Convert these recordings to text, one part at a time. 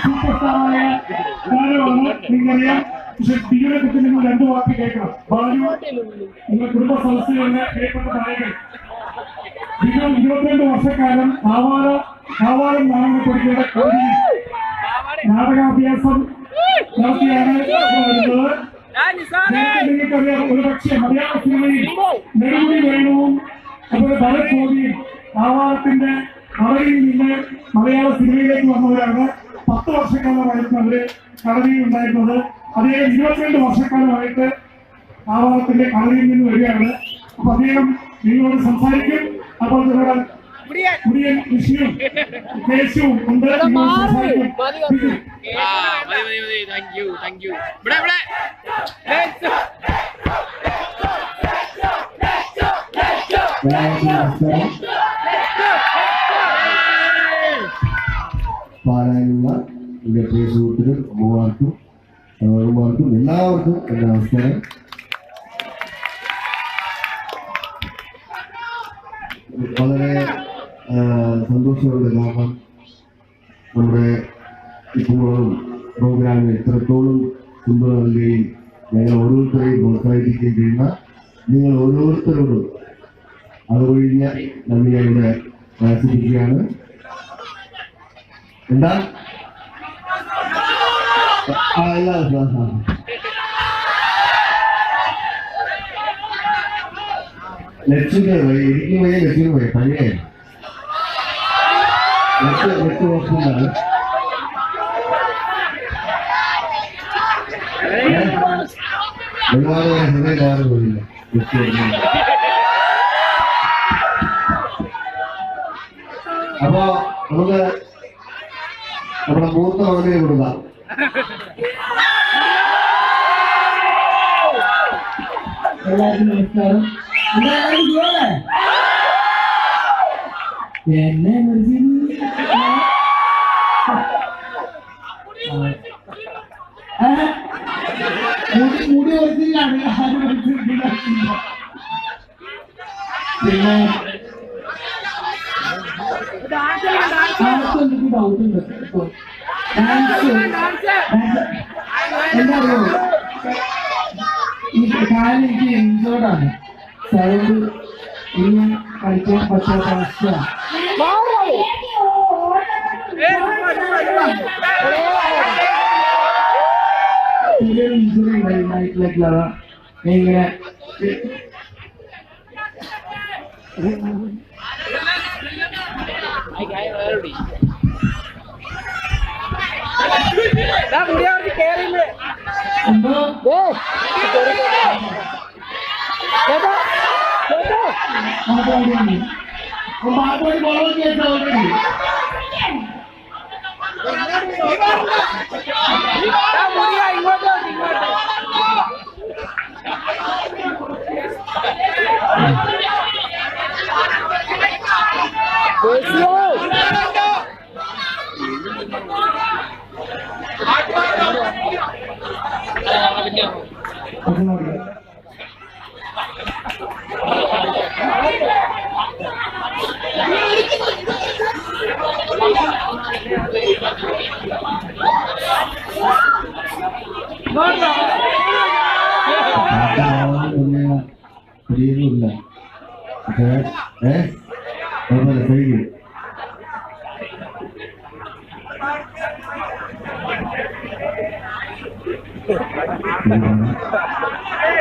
സൂപ്പർസ്റ്റാറായ താരമാണ്. നിങ്ങറിയാം. പക്ഷെ ബിജുവിനെ കുറിച്ച് നിങ്ങൾ 2 വാക്ക് കേൾക്കണം. ബാലു നിങ്ങൾ കുടുംബ സദസ്സിലെ പ്രിയപ്പെട്ട നായകൻ. ബിജു 22 വർഷക്കാലം കാവാലം നാടകപ്പെടുത്തിയുടെ കോഴിയിൽ നാടകാഭ്യാസം നടത്തിയാണ് വരുന്നത്. നിങ്ങൾക്കറിയാം, ഒരുപക്ഷെ മലയാള സിനിമയിൽ നെടുമുടി വേണുവും അതുപോലെ ഭരത് ഗോപിയും കാവാലത്തിന്റെ കളരിയിൽ നിന്ന് മലയാള സിനിമയിലേക്ക് വന്നവരാണ്. 10 വർഷക്കാലമായിരുന്നു അവര് കളരിയിൽ ഉണ്ടായിരുന്നത്. അദ്ദേഹം 22 വർഷക്കാലമായിട്ട് കാവാലത്തിന്റെ കളരിയിൽ നിന്ന് വരികയാണ്. അപ്പൊ അദ്ദേഹം നിങ്ങളോട് സംസാരിക്കും. അപ്പോൾ നിങ്ങളുടെ മുടിയൻ വിഷയവും കേശവും ഉണ്ട്. പാരായണ എൻ്റെ പ്രിയ സുഹൃത്തുക്കൾ, അമ്മമാർക്കും എല്ലാവർക്കും എൻ്റെ നമസ്കാരം. വളരെ സന്തോഷമുണ്ട്. കാരണം നമ്മുടെ ഇപ്പോഴും പ്രോഗ്രാമിൽ ഇത്രത്തോളം പിന്തുണ നൽകുകയും ഞങ്ങൾ ഓരോരുത്തരെയും പ്രോത്സാഹിപ്പിക്കുകയും ചെയ്യുന്ന നിങ്ങൾ ഓരോരുത്തരോടും അതൊഴിഞ്ഞ നന്ദി ഞങ്ങളുടെ പ്രകാശിപ്പിക്കുകയാണ്. എന്താ ലക്ഷ്യങ്ങൾ എനിക്ക് പോയ ലക്ഷ്യം പോയി പഴയ 8 വർഷങ്ങളാണ്. ഒരുപാട് ഹൃദയകാരം പോയില്ല. അപ്പൊ നമുക്ക് നമ്മുടെ മൂത്ത മകനെ കൊടുക്കാം. എല്ലാവർക്കും നമസ്കാരം. എന്നെ മുടി ഒറിജിനാണ്. പിന്നെ ഡൗട്ടുണ്ട്. എന്താ അറിയോ, ഈ കാലം എനിക്ക് എൻജോർഡാണ്. അതുകൊണ്ട് ഇനി കളിക്കാൻ പറ്റാത്ത അവസ്ഥയാണ്. ചെറിയൊരു ഇഞ്ചുറി ഉണ്ടായി നൈറ്റിലേക്കുള്ള. ഇങ്ങനെ ശരിയൊന്നുമില്ല. കുഴപ്പമില്ല, കഴിക്കും.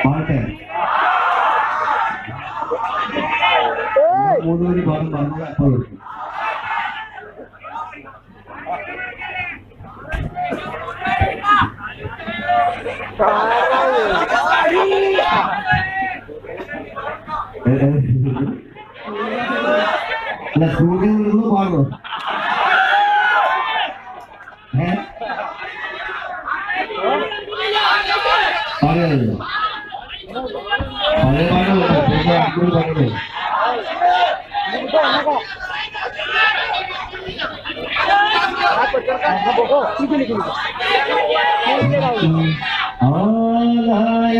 പാട്ടെ 3 വരി പാടും പറഞ്ഞത് അപ്പോൾ വെക്കും. അല്ല, സ്കൂളിൽ നിന്ന് പാടുമോ? പറയാമല്ലോ. പഴയ പാടുമല്ലോ പറഞ്ഞത്. ആയ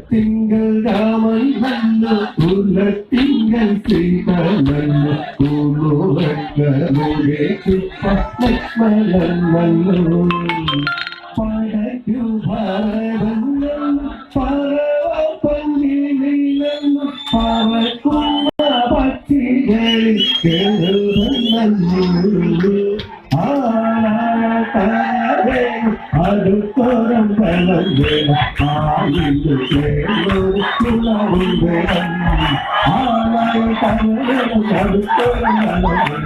തിങ്കൾ രാമൻ നന്നു തിങ്കൾ ശ്രീധനന്നു ലക്ഷ്മണൻ നന്നു പടക്കു ഭാരതം പറവപ്പന്നിന്നു പറക്കുന്ന പക്ഷികളിൽ കേൾവന്നു അടുത്തോരം വെള്ളം വേണം ആയിരം വേണം ആളായ തമിഴും അടുത്തോരം വെള്ളം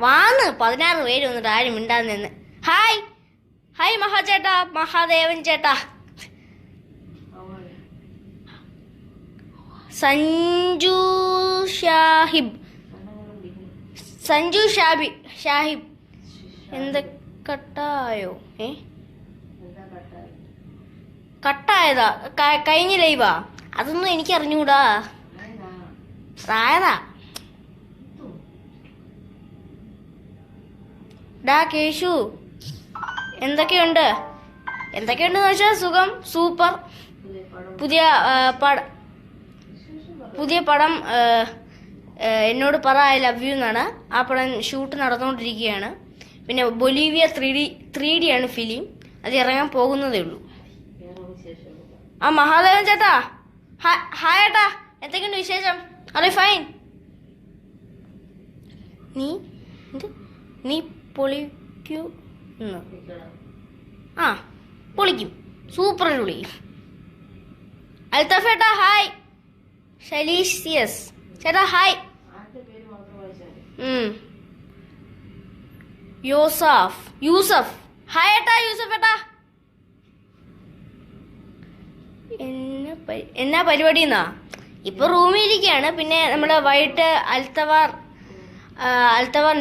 വാന്ന് 16 പേര് വന്നിട്ട് ആരും മിണ്ടാന്ന്. ഹായ് ഹായ് മഹാചേട്ടാ, മഹാദേവൻ ചേട്ടാ. സഞ്ജു ഷാഹിബ് എന്ത് കട്ടായോ? കട്ടായതാ? കഴിഞ്ഞ ലൈവാ? അതൊന്നും എനിക്ക് അറിഞ്ഞൂടാ. പ്രായതാ ഡാ കേശു, എന്തൊക്കെയുണ്ടെന്ന് വെച്ചാൽ സുഖം, സൂപ്പർ. പുതിയ പടം എന്നോട് പറ ഐ ലവ് യു എന്നാണ്. ആ പടം ഷൂട്ട് നടന്നുകൊണ്ടിരിക്കുകയാണ്. പിന്നെ ബൊലീവിയ 3D ആണ് ഫിലിം. അത് ഇറങ്ങാൻ പോകുന്നതേ ഉള്ളൂ. ആ മഹാദേവൻ ചേട്ടാ, ഹായ് ഏട്ടാ, എന്തൊക്കെയുണ്ട് വിശേഷം? അതെ ഫൈൻ. നീ പൊളിക്കൂ? ആ പൊളിക്കും, സൂപ്പർ പൊളിക്കും. അൽത്തഫേട്ടാ ഹായ്. ഷലീഷ് സിയസ് ചേട്ടാ ഹായ്. യൂസഫ് ഹായ് ഏട്ടാ. യൂസഫ് ഏട്ടാ എന്നാ പരിപാടി എന്നാ? ഇപ്പൊ റൂമിലിരിക്കുകയാണ്. പിന്നെ നമ്മുടെ വൈകിട്ട് അൽത്തവാർ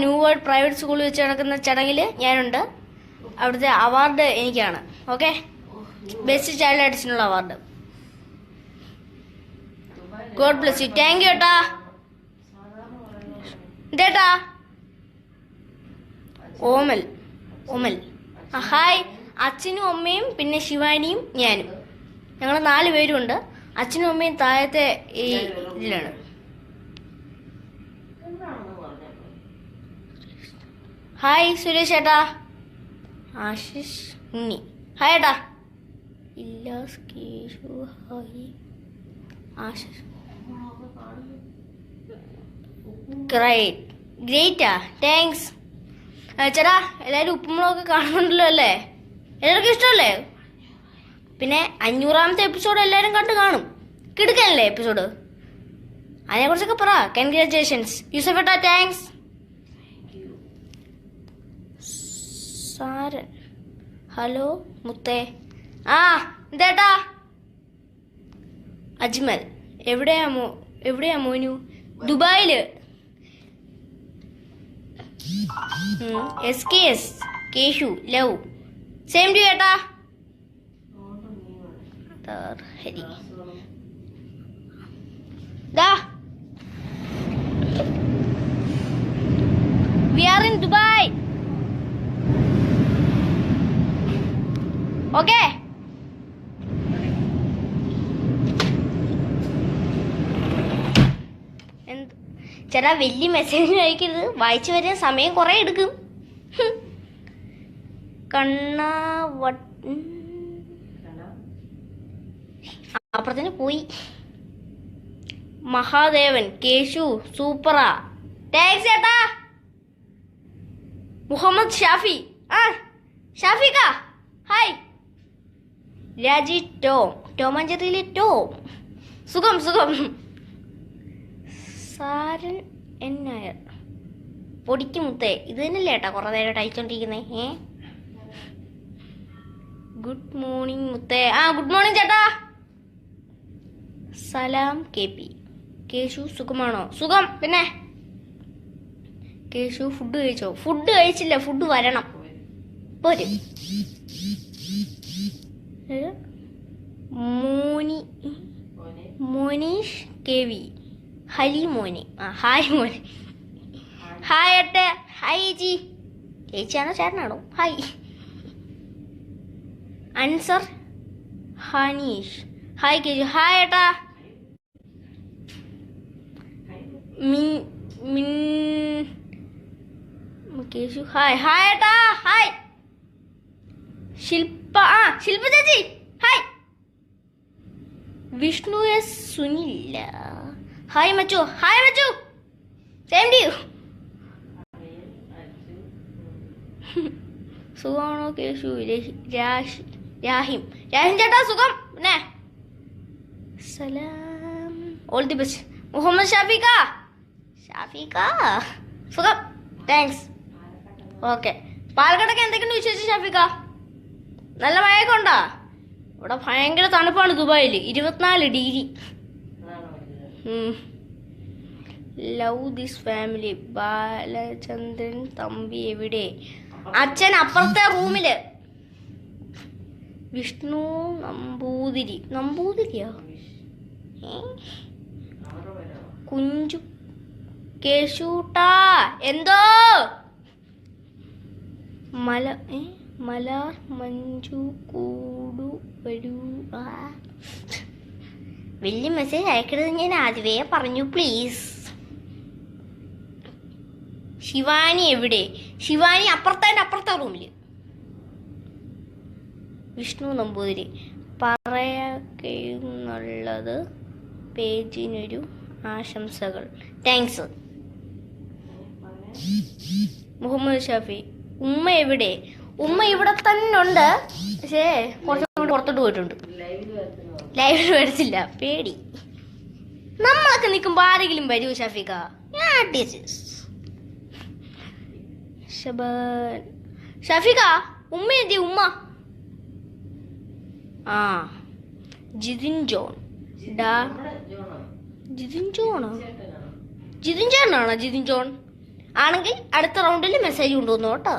ന്യൂ വേൾഡ് പ്രൈവറ്റ് സ്കൂളിൽ വെച്ച് നടക്കുന്ന ചടങ്ങിൽ ഞാനുണ്ട്. അവിടുത്തെ അവാർഡ് എനിക്കാണ്. ഓക്കെ, ബെസ്റ്റ് ചൈൽഡ് ആർട്ടിസ്റ്റിനുള്ള award. God bless you. Thank you ഏട്ടാ. ഇതേട്ടാ ഓമൽ ഹായ്. അച്ഛനും അമ്മയും പിന്നെ ശിവാനിയും ഞാനും, ഞങ്ങൾ 4 പേരുണ്ട്. അച്ഛനും അമ്മയും താഴത്തെ ഈ ഇതിലാണ്. ഹായ് സുരേഷ് ഏട്ടാ. ആശിഷ് ഉണ്ണി ഹായ് ഏട്ടാ. ഇല്ലാസ് കേശു ഹായ്. ആശിഷ് ഗ്രേറ്റാ, താങ്ക്സ് ചേട്ടാ. എല്ലാവരും ഉപ്പുമുളകൊക്കെ കാണുന്നുണ്ടല്ലോ അല്ലേ? എല്ലാവർക്കും ഇഷ്ടമല്ലേ? പിന്നെ 500ാമത്തെ എപ്പിസോഡ് എല്ലാവരും കണ്ടു കാണും. കിടുക്കല്ലേ എപ്പിസോഡ്? അതിനെക്കുറിച്ചൊക്കെ പറ. കൺഗ്രാജുലേഷൻസ് യൂസഫേട്ടാ, താങ്ക്സ്. സാരൻ ഹലോ മുത്തേ. ആ എന്തേട്ടാ? അജ്മൽ എവിടെയാ മോനു? ദുബായില്. SKS Keshu love. Same to ഏട്ടാ. ഹരി ദാ we are in Dubai. Okay. ചേട്ടാ വലിയ മെസ്സേജ് അയക്കരുത്, വായിച്ചു വരാൻ സമയം കുറെ എടുക്കും. അപ്പുറത്തിന് പോയി. മഹാദേവൻ കേശു സൂപ്പറാ. താങ്ക്സ് ചേട്ടാ. മുഹമ്മദ് ഷാഫി. ഷാഫിക ഹായ്. രാജി ടോമാഞ്ചേരിയിലെ ടോം. സുഖം. സാരൻ എൻ നായർ. പൊടിക്ക് മുത്തേ. ഇത് തന്നെയല്ലേ ഏട്ടാ കുറെ നേരം അയച്ചോണ്ടിരിക്കുന്നേ. ഗുഡ് മോർണിംഗ് മുത്തേ. ഗുഡ് മോർണിംഗ് ചേട്ടാ. Salam K P. കേശു സുഖമാണോ? സുഖം. പിന്നെ കേശു ഫുഡ് കഴിച്ചോ? ഫുഡ് കഴിച്ചില്ല, ഫുഡ് വരണം. പോരും. Moneesh K V. ഹലി മോനി. ഹായ് മോനെ. ഹായ് ഏട്ടെ. ഹായ് ചേച്ചി. ചേച്ചിയാണോ ചേട്ടനാണോ? Hi. Ansar Haneesh. Hi Keshu. Hi ഏട്ടാ. കേശു ഹായ്. ഹായ് ഏട്ടാ. ഹായ്. ശില്പ ചേച്ചി ഹായ്. വിഷ്ണു എസ് സുനില്ല. ഹായ് മച്ചു. ഹായ് മച്ചു. Same to you. സുഖമാണോ കേശു? രാഹിം ചേട്ടാ സുഖം. പിന്നെ Salam. All the best. Muhammad Shafika സുഖം. താങ്ക്സ്. ഓക്കെ. പാലക്കാടൊക്കെ എന്തൊക്കെയുണ്ട് വിശേഷം ഷാഫിക? നല്ല മഴയൊക്കെ ഉണ്ടോ? ഇവിടെ ഭയങ്കര തണുപ്പാണ് ദുബായിൽ. 24 degree. Love this family. Balachandran Thampi എവിടെ? അച്ഛൻ അപ്പുറത്തെ റൂമില്. വിഷ്ണു നമ്പൂതിരിയോ? കുഞ്ചു. കേശൂട്ടാ എന്തോ? മലാർ മഞ്ജു കൂടു വരൂ. വലിയ മെസ്സേജ് അയക്കരുത് ഞാൻ ആദ്യമേ പറഞ്ഞു പ്ലീസ്. ശിവാനി എവിടെ? ശിവാനി അപ്പുറത്തെ റൂമില്. വിഷ്ണു നമ്പൂതിരി. പറയുന്നുള്ളത് പേജിനൊരു ആശംസകൾ. താങ്ക്സ്. മുഹമ്മദ് ഷാഫി. ഉമ്മ എവിടെ? ഉമ്മ ഇവിടെ തന്നെ ഉണ്ട്, പക്ഷേ കുറച്ചും പുറത്തോട്ട് പോയിട്ടുണ്ട്. ലൈവിൽ വരത്തില്ല, പേടി. നമ്മളൊക്കെ നിൽക്കുമ്പോ ആരെങ്കിലും വരൂ ഷാഫിക? ഷാഫിക ഉമ്മ എന്തി? ഉമ്മ ജിതിൻ ജോൺ. ജിതിൻ ചേട്ടനാണോ? ജിതിൻ ജോൺ ആണെങ്കിൽ അടുത്ത റൗണ്ടിൽ മെസ്സേജ് കൊണ്ടുവന്നു കേട്ടോ.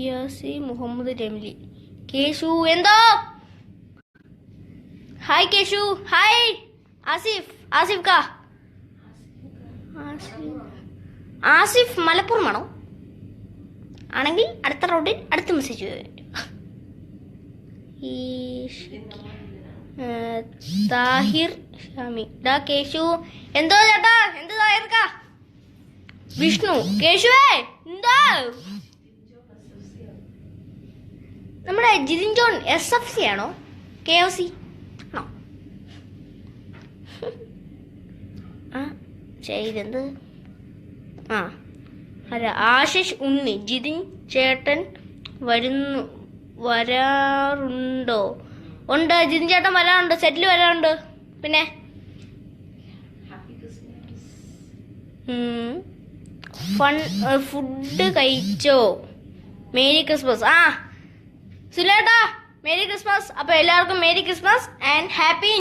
യാസി മുഹമ്മദ് രംലി. കേശു എന്തോ? ഹായ് കേശു. ഹായ് ആസിഫ് കാ. ആസിഫ് മലപ്പുറമാണോ? ആണെങ്കിൽ അടുത്ത റൗണ്ടിൽ അടുത്ത മെസ്സേജ് താഹിർ ഷാമി. കേശു എന്തോ ചേട്ടാ? എന്ത് താഹിർക്ക? വിഷ്ണു. കേശുവേ എന്താ? നമ്മുടെ ജിതിൻ ജോൺ SFC ആണോ KFC ആണോ? ചെയ്തെന്ത്? അല്ല, ആശിഷ് ഉണ്ണി. ജിതിൻ ചേട്ടൻ വരാറുണ്ടോ? ഉണ്ട്, ജിതിൻ ചേട്ടൻ വരാറുണ്ട്, സെറ്റിൽ വരാറുണ്ട്. പിന്നെ ഫുഡ് കഴിച്ചോ? Merry Christmas. സുലേട്ടാ മേരി ക്രിസ്മസ്. അപ്പൊ എല്ലാവർക്കും മേരി ക്രിസ്മസ് ആൻഡ് ഹാപ്പി.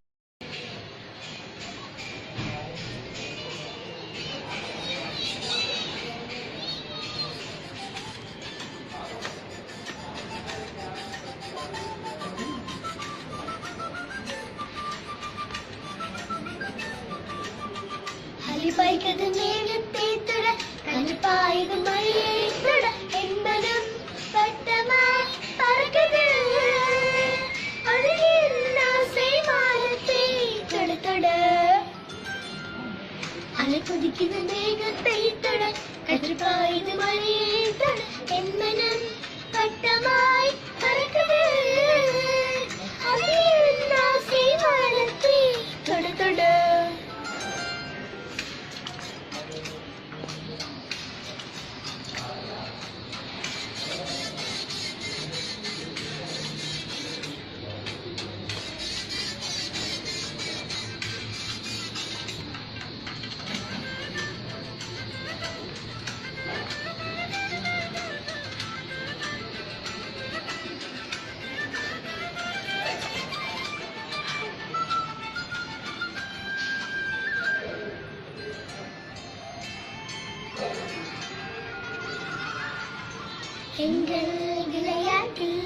കടുപ്പായത് മഴയേറ്റ എന്മനം പട്ടമായി പറക്കത് അതിനാസി വാനത്തെ തൊട எங்கள் விளையாட்டில்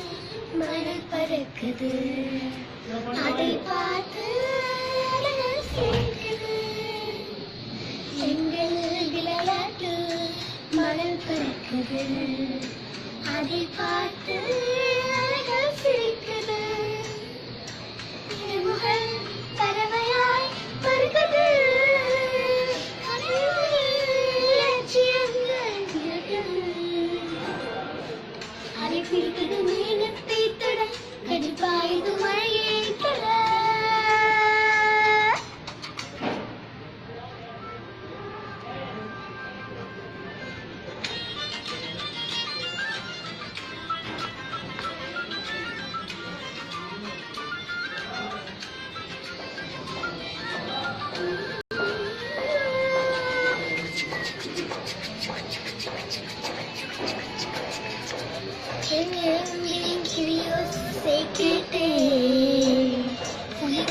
மணல் பறக்குது அதை பார்த்து அழகர் சிரிக்குது எங்கள் விளையாட்டில் மணல் பறக்குது அதை பார்த்து அழகர் சிரிக்குது இருமுகள் பறவையாய் பறக்குது லட்சியங்கள் விலகுது அதை பிடித்தது மேகத்தை தொட கடுப்பாயது மழையை தொட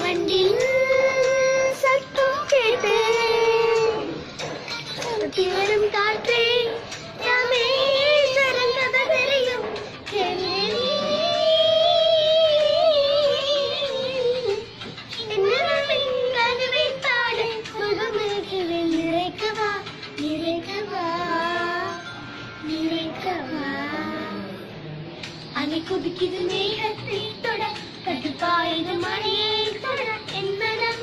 வண்டில் சத்தம் கேட்டு வரும் காற்றே யாமே சிறந்தத தெரியும் என்னவே பாட முகமுகவே நிறைக்கவா நிறைக்கவா நிறைக்கவா அலை குதிக்குது மேகத்தை தொட கட்டுப்பாயுது மழையை தொட என் மனம்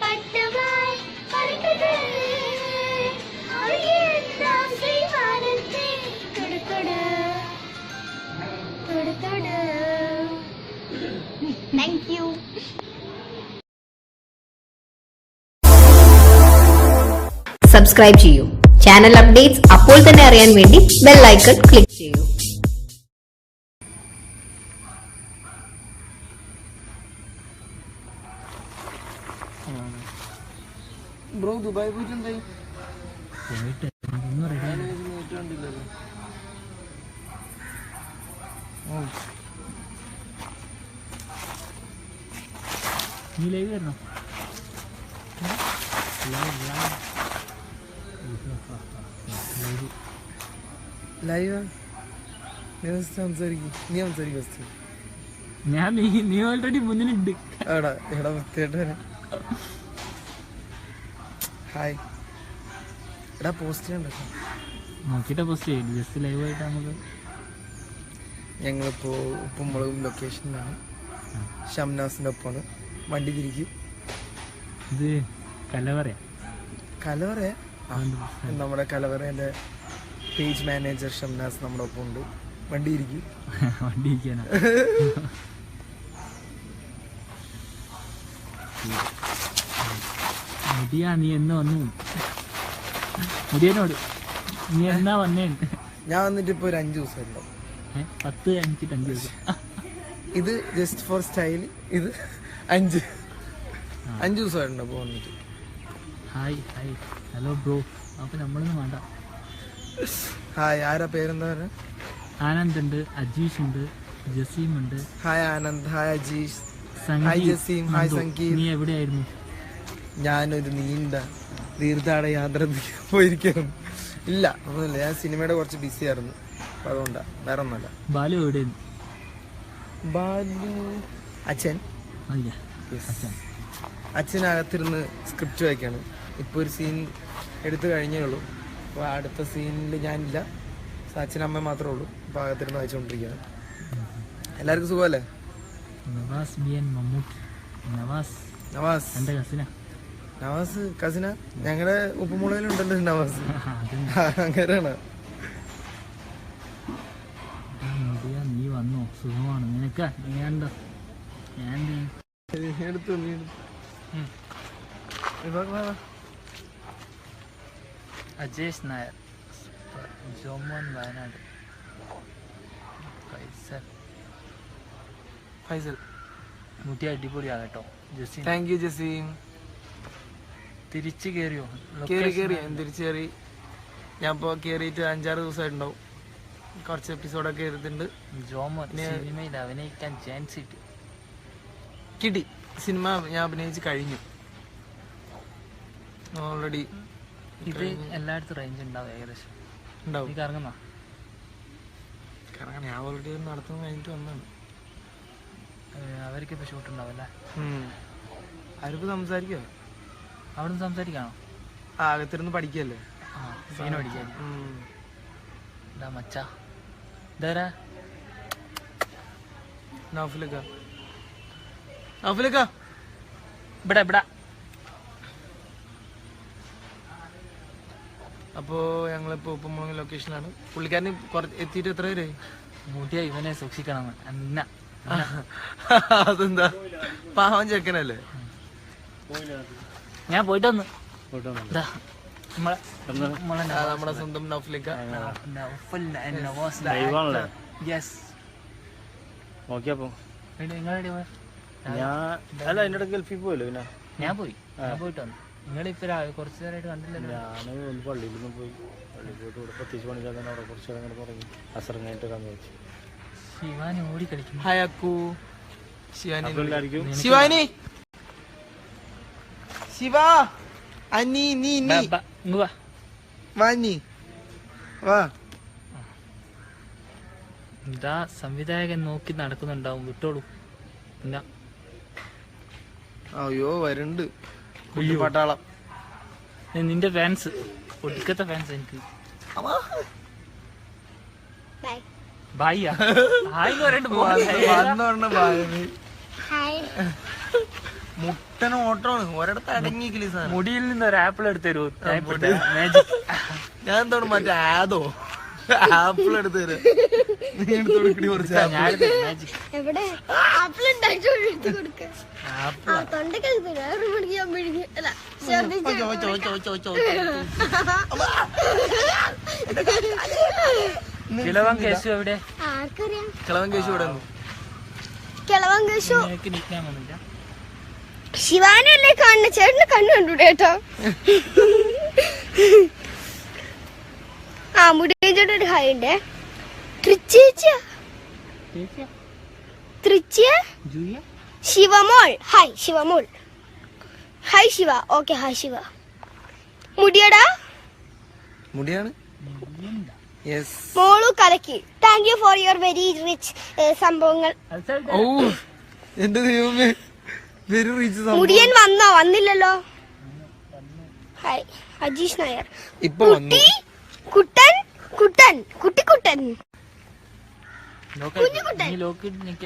பட்டமாய் பறக்குது ஆசை வானத்தை தொட தொட தொட தொட. Thank you. സബ്സ്ക്രൈബ് ചെയ്യൂ. ചാനൽ അപ്ഡേറ്റ്സ് അപ്പോൾ തന്നെ അറിയാൻ വേണ്ടി ബെൽ ഐക്കൺ ക്ലിക്ക് ചെയ്യൂ. ബ്രോ ദുബായ് പോയിട്ടുണ്ടായി നീ ലൈവ് വരണോ? ലൈവ് സംസാരിക്കും നീ സംസാരിക്കും ഞാൻ നീ ഓൾറെഡി മുന്നിലുണ്ട്. എടാ എടാ വൃത്തിയായിട്ട് വരാം. ഹായ് എടാ പോസ്റ്റ് ചെയ്യണ്ടോ? നോക്കിയിട്ട് പോസ്റ്റ് ചെയ്യും. ജസ്റ്റ് ലൈവായിട്ട് നമുക്ക് ഞങ്ങളിപ്പോൾ ഉപ്പുമുളകും ലൊക്കേഷനിലാണ്. ഷംനാസിൻ്റെ ഒപ്പമാണ്. വണ്ടി തിരിക്കും. ഇത് കലവറയാ. കലവറയാ? നമ്മുടെ കലവറേൻ്റെ പേജ് മാനേജർ ഷംനാസ് നമ്മുടെ ഒപ്പം ഉണ്ട്. വണ്ടി ഇരിക്കും. വണ്ടി ഇരിക്കാനാ? മുടിയാ നീ എന്ന് വന്നു? മുടിയനോട് നീ എന്നാ വന്നേ? ഞാൻ വന്നിട്ട് ഇപ്പോൾ ഒരു 5 ദിവസം ഉണ്ടാവും. 10 5 ദിവസം. ഇത് ജസ്റ്റ് ഫോർ സ്റ്റൈൽ. ഇത് 5 ദിവസമായിട്ടുണ്ടോ അപ്പോൾ വന്നിട്ട്? Hi hi hello bro. അപ്പം നമ്മളൊന്നും വേണ്ട. ഹായ് ആരാ പേരെന്താ പറയുക? ആനന്ദ് ഉണ്ട്, അജീഷ് ഉണ്ട്, ജസീം ഉണ്ട്. Hi Anand, hi Ajeesh, hi Jaseem, hi Sangeeth. നീ എവിടെയായിരുന്നു? ഞാനൊരു നീണ്ട തീർത്ഥാടന യാത്ര പോയിരിക്കുന്നു. ഇല്ല ഒന്നുമില്ല, ഞാൻ സിനിമയുടെ കുറച്ച് ബിസി ആയിരുന്നു. അപ്പം അതുകൊണ്ടാണ്, വേറെ ഒന്നുമല്ല. ബാലു എവിടെയായിരുന്നു? ബാലു അച്ഛൻ അല്ല അച്ഛനകത്തിരുന്ന് സ്ക്രിപ്റ്റ് വായിക്കാണ്. ഇപ്പോൾ ഒരു സീൻ എടുത്തു കഴിഞ്ഞേ ഉള്ളൂ. അപ്പോൾ അടുത്ത സീനിൽ ഞാനില്ല, അച്ഛനമ്മ മാത്രമേ ഉള്ളൂ. അപ്പോൾ അകത്തിരുന്ന് വായിച്ചുകൊണ്ടിരിക്കുകയാണ്. എല്ലാവർക്കും സുഖമല്ലേ? നവാസ് ബിയൻ മമ്മൂട്ടി. നവാസ് എൻ്റെ കസിനാ. നവാസ് കസിന? ഞങ്ങളുടെ ഉപ്പുമുളകിലുണ്ടല്ലോ നവാസ്. അങ്ങനെയാണ്. സുഖമാണ് നിനക്കാ? നീ കണ്ടോ? ഞാൻ എടുത്തു നീ അജേഷ് നായർ, ജോമോൻ വയനാട്, ഫൈസൽ. മുടി അടിപൊളിയാ കേട്ടോ. Jaseem thank you Jaseem. തിരിച്ചു കയറിയോ? കയറി ഞാൻ തിരിച്ചു കയറി. ഞാൻ ഇപ്പോൾ കയറിയിട്ട് 5-6 ദിവസമായിട്ടുണ്ടാവും. കുറച്ച് എപ്പിസോഡൊക്കെ എടുത്തിട്ടുണ്ട്. ജോമോൻ സിനിമയിൽ അഭിനയിക്കാൻ ചാൻസ് കിട്ടി. സിനിമ ഞാൻ അഭിനയിച്ച് കഴിഞ്ഞു ഓൾറെഡി. ഇത് എല്ലായിടത്തും റേഞ്ച് ഉണ്ടാവും ഏകദേശം. ഉണ്ടാവും. നീ കറങ്ങുന്ന കാരണം ഞാൻ ഓൾറെഡി നടത്തുന്ന കഴിഞ്ഞിട്ട് വന്നാണ്. അവർക്കിപ്പോൾ ഷൂട്ട് ഉണ്ടാവും അല്ലേ? അവരിപ്പോൾ സംസാരിക്കുക. അവിടെ നിന്ന് സംസാരിക്കാണോ? അകത്തിരുന്ന് പഠിക്കല്ലേ. സീൻ പഠിക്കാൻ. ഇതാ മച്ചാ, ഇതാരാ? നൗഫലക്ക. ഇവിടെ ഇവിടെ. അപ്പോ ഞങ്ങളിപ്പോ ഉപ്പുമുളങ്ങ് ലൊക്കേഷനിലാണ്. പുള്ളിക്കാരന് എത്തിയിട്ട് എത്ര പേര്? മുടിയ ഇവനെ സൂക്ഷിക്കണം. അന്ന അതെന്താ? പാവം ചെക്കനല്ലേ. ഞാൻ പോയിട്ട് വന്നു. നമ്മുടെ സ്വന്തം നൗഫലിക്ക. ഞാൻ പോയിട്ട് വന്നു. നിങ്ങളിപ്പോ കുറച്ചു നേരമായിട്ട് കണ്ടില്ലല്ലോ. ഞാൻ ഒന്ന് പള്ളിയിലൊന്നും പോയി. പള്ളിയിൽ പോയിട്ട് ഇവിടെ പ്രത്യേകിച്ച് പണിക്കാൻ തന്നെ അവിടെ കുറച്ച് നേരം തുടങ്ങി. അസർ കഴിഞ്ഞിട്ട് കമ്മി വെച്ചു. ശിവാനി ഓടി കളിക്കുന്നു. ഹയക്കു ശിവാനി ശിവ അനി നീ നീ വാനി വാ. എന്താ സംവിധായകൻ നോക്കി നടക്കുന്നുണ്ടാവും. വിട്ടോളൂ. പിന്നെ അയ്യോ വരുന്നുണ്ട് പട്ടാളം. നിന്റെ ഫാൻസ്, ഒടുക്കത്തെ ഫാൻസ് എനിക്ക്. ബായിയാ ഹായ് പറയണ്ട്. മുട്ടന ഓട്ടമാണ്. ഒരിടത്ത് അടങ്ങിക്കില്ല സാർ. മുടിയിൽ നിന്ന് ഒരു ആപ്പിൾ എടുത്ത് തരുമോ? ഞാൻ എന്താണ് മറ്റേ ആദോ ആപ്പിൾ എടുത്ത് തരാം. നീ എടുത്ത് കൊടുക്കണി കുറച്ച്. എവിടെ ആപ്പിൾ ഉണ്ടാക്കി കൊടുക്ക. തൊണ്ടക്കകത്ത് കിളവൻ കേശു എവിടെ? ആർക്കറിയാം. കിളവൻ കേശു ഇവിടെ കിളവൻ കേശു നിൽക്കാൻ വന്നില്ല. ശിവാനല്ലേ കാണുന്ന. ചേട്ടന് കണ്ണു കണ്ടൂടെ കേട്ടോ. ആ മുടിയേച്ചോട്ട് ഒരു ഹായ് ഉണ്ട്. ശിവമോൾ ഹായ്. ശിവമോൾ hi. Shiva okay. Hi Shiva. മുടിയടാ മുടിയാണ്. മോളു കലക്കി. Thank you for your very rich സംഭവങ്ങൾ. ഓ എന്റെ ദൈവമേ, വെരി റിച്ച്. മുടിയൻ വന്നോ? വന്നില്ലല്ലോ. ഹായ് അജീഷ് നായർ. ഇപ്പൊ വന്നു. കുട്ടൻ കുട്ടൻ കുട്ടിക്കുട്ടൻ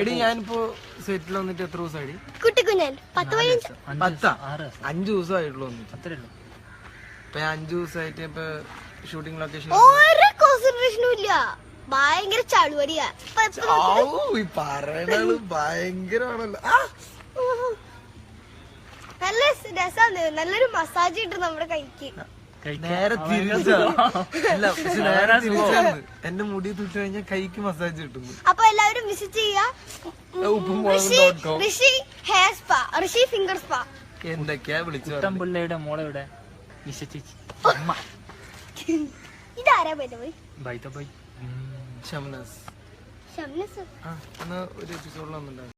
എടി ഞാനിപ്പോ സെറ്റിൽ വന്നിട്ട് എത്ര ദിവസമായി? കുട്ടിക്കുഞ്ഞൻ 10-15. 5 ദിവസമായിട്ടുള്ളൂ. അത്രയുള്ളൂ. ഇപ്പൊ ഞാൻ 5 ദിവസമായിട്ട് ഇപ്പൊ ഷൂട്ടിംഗ് ലൊക്കേഷൻ ഒരു കോൺസെൻട്രേഷനും ഇല്ല. ഭയങ്കര ചളുവരിയാ. പറയണത് ഭയങ്കരമാണല്ലോ. നല്ല രസാണ്. നല്ലൊരു മസാജ് കിട്ടും നമ്മുടെ കൈക്ക്. നേരെ തിരിച്ചാണ്. നേരെ തിരിച്ചാണ്. എന്റെ മുടി തൊട്ട് കഴിഞ്ഞാൽ കൈക്ക് മസാജ് കിട്ടുന്നു. അപ്പൊ എല്ലാവരും വിസിറ്റ് ചെയ്യാ. ഋഷി ഫിംഗർ സ്പാ. എന്തൊക്കെയാ വിളിച്ചു? പിള്ളയുടെ മോളെ ഇവിടെ വിശ്വസിച്ച് ഇതാരാ പോയി? ഷംനസ്. ഒരു എപ്പിസോഡിൽ വന്നിട്ടുണ്ടായിരുന്നു.